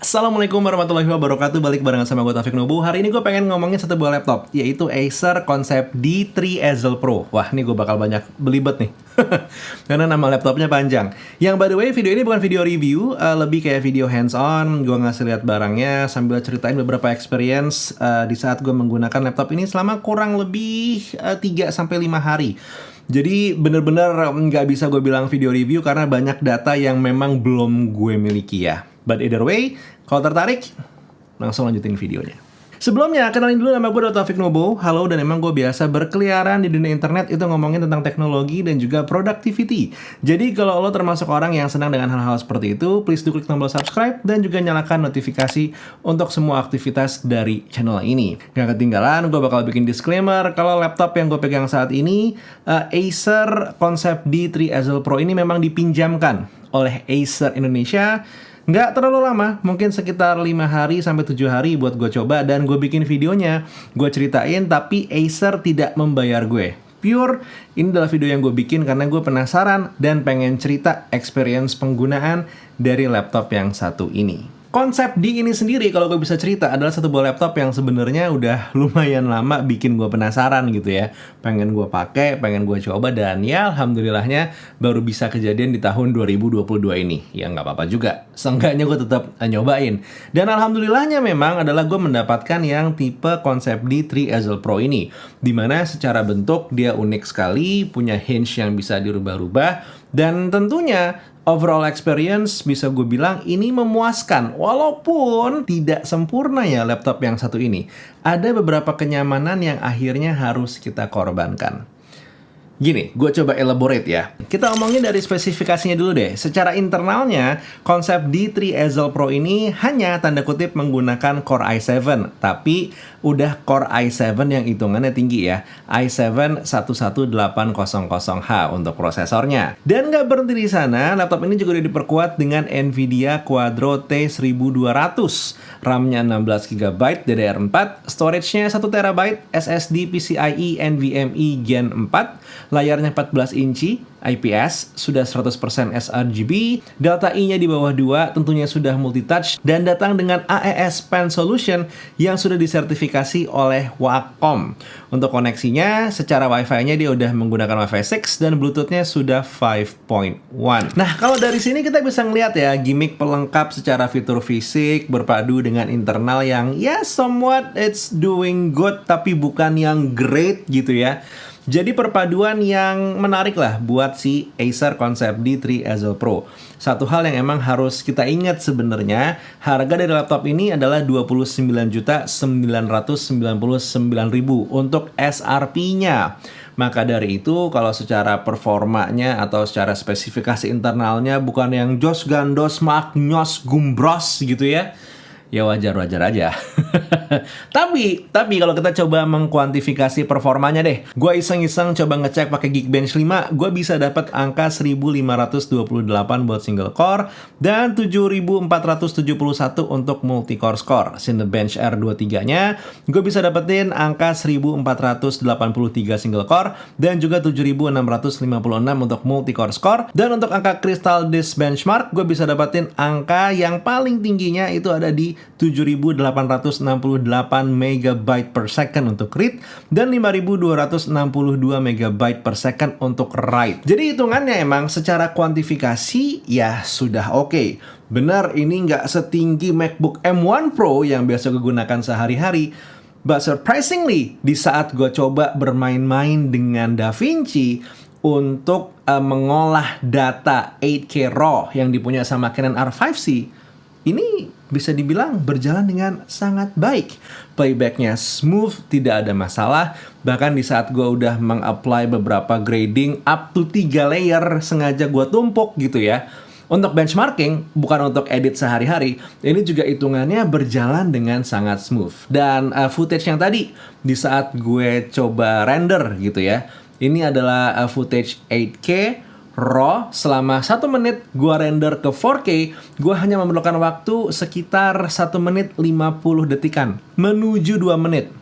Assalamualaikum warahmatullahi wabarakatuh. Balik barengan sama gue Taufik Nubu. Hari ini gue pengen ngomongin satu buah laptop, yaitu Acer Concept D3 Ezel Pro. Wah, ini gue bakal banyak belibet nih karena nama laptopnya panjang. Yang by the way, video ini bukan video review, lebih kayak video hands on. Gue ngasih lihat barangnya sambil ceritain beberapa experience di saat gue menggunakan laptop ini selama kurang lebih 3-5 hari. Jadi bener-bener nggak bisa gue bilang video review karena banyak data yang memang belum gue miliki ya. But either way, kalau tertarik, langsung lanjutin videonya. Sebelumnya, kenalin dulu nama gue Taufik Nubu. Halo, dan emang gue biasa berkeliaran di dunia internet itu ngomongin tentang teknologi dan juga productivity. Jadi kalau lo termasuk orang yang senang dengan hal-hal seperti itu, please do klik tombol subscribe dan juga nyalakan notifikasi untuk semua aktivitas dari channel ini. Gak ketinggalan, gue bakal bikin disclaimer kalau laptop yang gue pegang saat ini, Acer Concept D3 Ezel Pro ini memang dipinjamkan oleh Acer Indonesia. Nggak terlalu lama, mungkin sekitar 5 hari sampai 7 hari buat gue coba dan gue bikin videonya. Gue ceritain tapi Acer tidak membayar gue. Pure, ini adalah video yang gue bikin karena gue penasaran dan pengen cerita experience penggunaan dari laptop yang satu ini. Konsep D ini sendiri kalau gue bisa cerita adalah satu buah laptop yang sebenarnya udah lumayan lama bikin gue penasaran gitu ya. Pengen gue pakai, pengen gue coba dan ya alhamdulillahnya baru bisa kejadian di tahun 2022 ini. Ya nggak apa-apa juga, seenggaknya gue tetap nyobain. Dan alhamdulillahnya memang adalah gue mendapatkan yang tipe konsep D3 Ezel Pro ini. Dimana secara bentuk dia unik sekali, punya hinge yang bisa dirubah-rubah dan tentunya overall experience bisa gue bilang ini memuaskan. Walaupun tidak sempurna ya laptop yang satu ini. Ada beberapa kenyamanan yang akhirnya harus kita korbankan. Gini, gue coba elaborate ya. Kita omongin dari spesifikasinya dulu deh. Secara internalnya, konsep D3 Ezel Pro ini hanya tanda kutip menggunakan Core i7. Tapi udah Core i7 yang hitungannya tinggi ya. i7 11800H untuk prosesornya. Dan nggak berhenti di sana, laptop ini juga udah diperkuat dengan Nvidia Quadro T1200. RAM-nya 16GB DDR4, storage-nya 1TB, SSD PCIe NVMe Gen 4, layarnya 14 inci, IPS, sudah 100% sRGB, Delta I-nya di bawah 2, tentunya sudah multitouch, dan datang dengan AES Pen Solution yang sudah disertifikasi oleh Wacom. Untuk koneksinya, secara Wi-Fi-nya dia udah menggunakan Wi-Fi 6 dan Bluetooth-nya sudah 5.1. Nah, kalau dari sini kita bisa ngeliat ya, gimmick pelengkap secara fitur fisik berpadu dengan internal yang ya somewhat it's doing good, tapi bukan yang great gitu ya. Jadi perpaduan yang menarik lah buat si Acer Concept D3 Ezel Pro. Satu hal yang emang harus kita ingat sebenarnya, harga dari laptop ini adalah 29.999.000 untuk SRP-nya. Maka dari itu kalau secara performanya atau secara spesifikasi internalnya bukan yang jos gandos maknyos gumbros gitu ya. Ya wajar-wajar aja. Tapi kalau kita coba mengkuantifikasi performanya deh. Gue iseng-iseng coba ngecek pakai Geekbench 5, gue bisa dapat angka 1528 buat single core dan 7471 untuk multi core score. Cinebench R23-nya gue bisa dapetin angka 1483 single core dan juga 7656 untuk multi core score. Dan untuk angka Crystal Disk Benchmark gue bisa dapetin angka yang paling tingginya itu ada di 7868 MB per second untuk read dan 5262 MB per second untuk write. Jadi hitungannya emang secara kuantifikasi ya sudah oke. Benar ini nggak setinggi MacBook M1 Pro yang biasa gue gunakan sehari-hari. But surprisingly, di saat gue coba bermain-main dengan DaVinci untuk mengolah data 8K RAW yang dipunya sama Canon R5C, ini bisa dibilang berjalan dengan sangat baik. Playbacknya smooth, tidak ada masalah. Bahkan di saat gue udah meng-apply beberapa grading up to 3 layer sengaja gue tumpuk gitu ya. Untuk benchmarking, bukan untuk edit sehari-hari, ini juga hitungannya berjalan dengan sangat smooth. Dan footage yang tadi, di saat gue coba render gitu ya, ini adalah footage 8K RAW selama 1 menit gua render ke 4K, gua hanya memerlukan waktu sekitar 1 menit 50 detikan menuju 2 menit.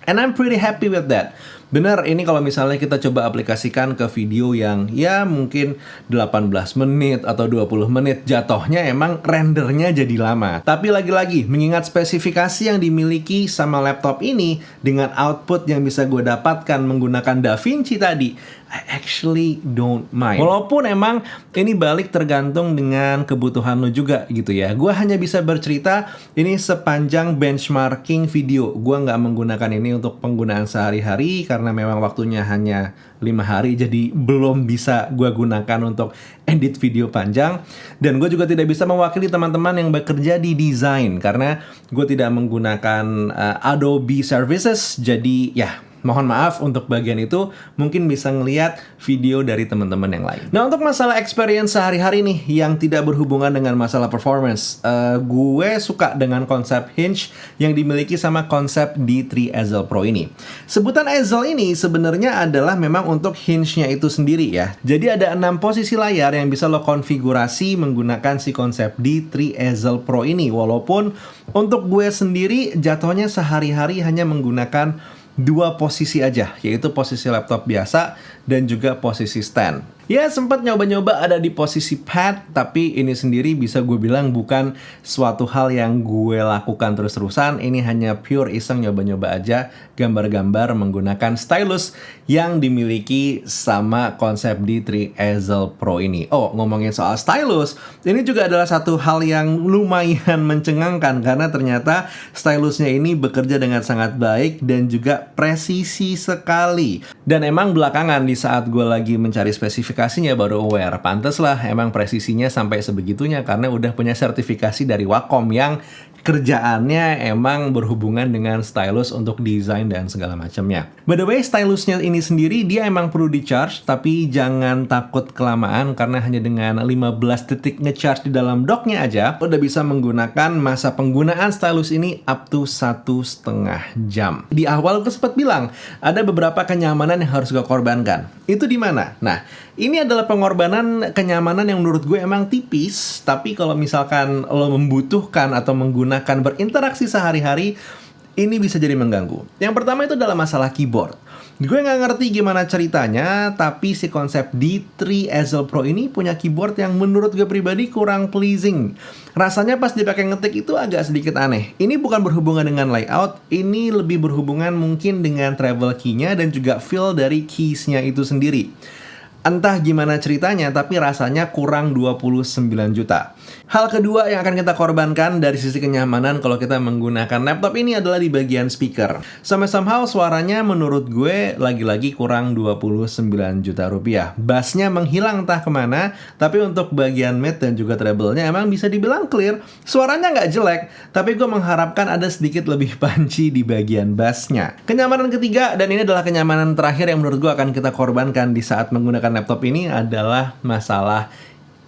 And I'm pretty happy with that. Benar, ini kalau misalnya kita coba aplikasikan ke video yang ya mungkin 18 menit atau 20 menit, jatuhnya emang rendernya jadi lama. Tapi lagi-lagi, mengingat spesifikasi yang dimiliki sama laptop ini dengan output yang bisa gue dapatkan menggunakan DaVinci tadi, I actually don't mind. Walaupun emang ini balik tergantung dengan kebutuhan lo juga gitu ya. Gue hanya bisa bercerita ini sepanjang benchmarking video. Gue nggak menggunakan ini untuk penggunaan sehari-hari karena memang waktunya hanya 5 hari, jadi belum bisa gue gunakan untuk edit video panjang. Dan gue juga tidak bisa mewakili teman-teman yang bekerja di desain karena gue tidak menggunakan Adobe Services. Jadi ya, mohon maaf untuk bagian itu, mungkin bisa ngeliat video dari teman-teman yang lain. Nah, untuk masalah experience sehari-hari nih yang tidak berhubungan dengan masalah performance, gue suka dengan konsep hinge yang dimiliki sama konsep D3 Ezel Pro ini. Sebutan Ezel ini sebenarnya adalah memang untuk hinge-nya itu sendiri ya. Jadi ada 6 posisi layar yang bisa lo konfigurasi menggunakan si konsep D3 Ezel Pro ini. Walaupun untuk gue sendiri jatuhnya sehari-hari hanya menggunakan 2 posisi aja, yaitu posisi laptop biasa dan juga posisi stand. Ya, sempat nyoba-nyoba ada di posisi pad, tapi ini sendiri bisa gue bilang bukan suatu hal yang gue lakukan terus-terusan. Ini hanya pure iseng nyoba-nyoba aja gambar-gambar menggunakan stylus yang dimiliki sama konsep D3 Ezel Pro ini. Oh, ngomongin soal stylus, ini juga adalah satu hal yang lumayan mencengangkan karena ternyata stylusnya ini bekerja dengan sangat baik dan juga presisi sekali. Dan emang belakangan di saat gue lagi mencari spesifikasinya baru aware, pantes lah emang presisinya sampai sebegitunya karena udah punya sertifikasi dari Wacom yang kerjaannya emang berhubungan dengan stylus untuk desain dan segala macamnya. By the way, stylusnya ini sendiri dia emang perlu di-charge, tapi jangan takut kelamaan karena hanya dengan 15 detik nge-charge di dalam docknya aja, udah bisa menggunakan masa penggunaan stylus ini up to 1,5 jam. Di awal gue sempat bilang, ada beberapa kenyamanan yang harus gue korbankan. Itu di mana? Nah, ini adalah pengorbanan kenyamanan yang menurut gue emang tipis, tapi kalau misalkan lo membutuhkan atau menggunakan berinteraksi sehari-hari, ini bisa jadi mengganggu. Yang pertama itu adalah masalah keyboard. Gue nggak ngerti gimana ceritanya, tapi si konsep D3 Ezel Pro ini punya keyboard yang menurut gue pribadi kurang pleasing. Rasanya pas dipakai ngetik itu agak sedikit aneh. Ini bukan berhubungan dengan layout, ini lebih berhubungan mungkin dengan travel key-nya dan juga feel dari keys-nya itu sendiri. Entah gimana ceritanya, tapi rasanya kurang 29 juta. Hal kedua yang akan kita korbankan dari sisi kenyamanan kalau kita menggunakan laptop ini adalah di bagian speaker. Somehow suaranya menurut gue lagi-lagi kurang 29 juta rupiah. Bassnya menghilang entah kemana, tapi untuk bagian mid dan juga treble-nya emang bisa dibilang clear. Suaranya nggak jelek, tapi gue mengharapkan ada sedikit lebih punchy di bagian bassnya. Kenyamanan ketiga, dan ini adalah kenyamanan terakhir yang menurut gue akan kita korbankan di saat menggunakan laptop ini adalah masalah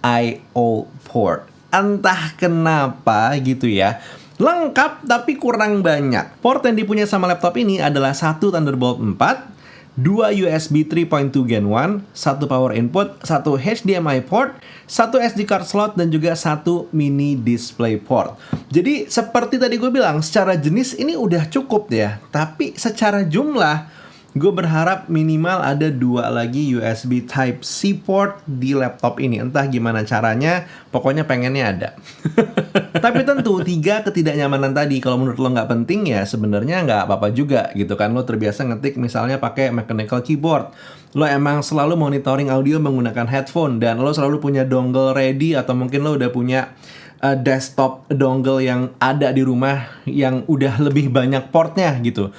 I/O port. Entah kenapa gitu ya, lengkap tapi kurang banyak. Port yang dipunya sama laptop ini adalah satu Thunderbolt 4, 2 USB 3.2 Gen 1, satu power input, satu HDMI port, satu SD card slot, dan juga satu mini display port. Jadi seperti tadi gue bilang, secara jenis ini udah cukup ya, tapi secara jumlah gue berharap minimal ada 2 lagi USB Type-C port di laptop ini. Entah gimana caranya, pokoknya pengennya ada. Tapi tentu 3 ketidaknyamanan tadi kalau menurut lo nggak penting ya sebenarnya nggak apa-apa juga gitu kan. Lo terbiasa ngetik misalnya pakai mechanical keyboard, lo emang selalu monitoring audio menggunakan headphone, dan lo selalu punya dongle ready, atau mungkin lo udah punya desktop dongle yang ada di rumah yang udah lebih banyak portnya gitu.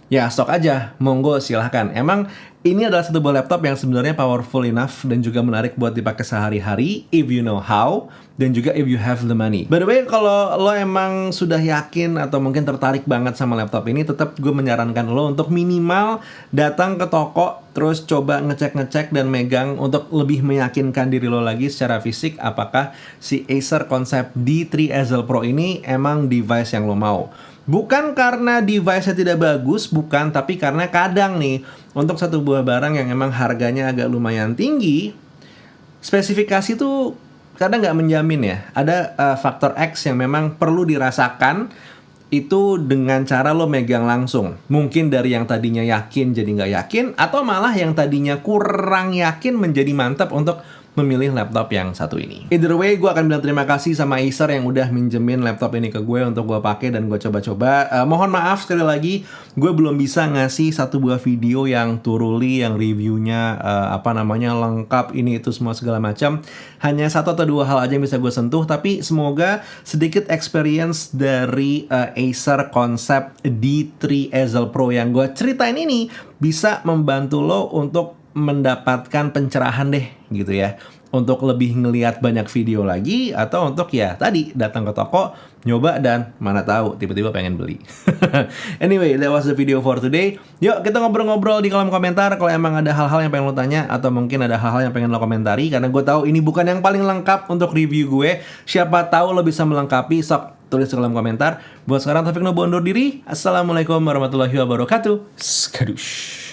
Ya, stok aja, monggo silahkan. Emang ini adalah satu buah laptop yang sebenarnya powerful enough dan juga menarik buat dipakai sehari-hari if you know how, dan juga if you have the money. By the way, kalau lo emang sudah yakin atau mungkin tertarik banget sama laptop ini, tetap gue menyarankan lo untuk minimal datang ke toko, terus coba ngecek-ngecek dan megang untuk lebih meyakinkan diri lo lagi secara fisik apakah si Acer konsep D3 Ezel Pro ini emang device yang lo mau. Bukan karena device-nya tidak bagus, bukan, tapi karena kadang nih, untuk satu buah barang yang emang harganya agak lumayan tinggi, spesifikasi tuh kadang nggak menjamin ya. Ada faktor X yang memang perlu dirasakan itu dengan cara lo megang langsung. Mungkin dari yang tadinya yakin jadi nggak yakin, atau malah yang tadinya kurang yakin menjadi mantap untuk memilih laptop yang satu ini. Either way, gue akan bilang terima kasih sama Acer yang udah minjemin laptop ini ke gue untuk gue pakai dan gue coba-coba. Mohon maaf sekali lagi, gue belum bisa ngasih satu buah video yang thoroughly, yang reviewnya lengkap, ini itu semua segala macam. Hanya satu atau dua hal aja yang bisa gue sentuh, tapi semoga sedikit experience dari Acer Concept D3 Ezel Pro yang gue ceritain ini bisa membantu lo untuk mendapatkan pencerahan deh gitu ya, untuk lebih ngelihat banyak video lagi, atau untuk ya tadi datang ke toko nyoba dan mana tahu tiba-tiba pengen beli. Anyway, that was the video for today. Yuk kita ngobrol-ngobrol di kolom komentar kalau emang ada hal-hal yang pengen lo tanya, atau mungkin ada hal-hal yang pengen lo komentari, karena gue tahu ini bukan yang paling lengkap untuk review gue. Siapa tahu lo bisa melengkapi, sok tulis di kolom komentar. Buat sekarang Taufik Nubu undur diri. Assalamualaikum warahmatullahi wabarakatuh. Skadush.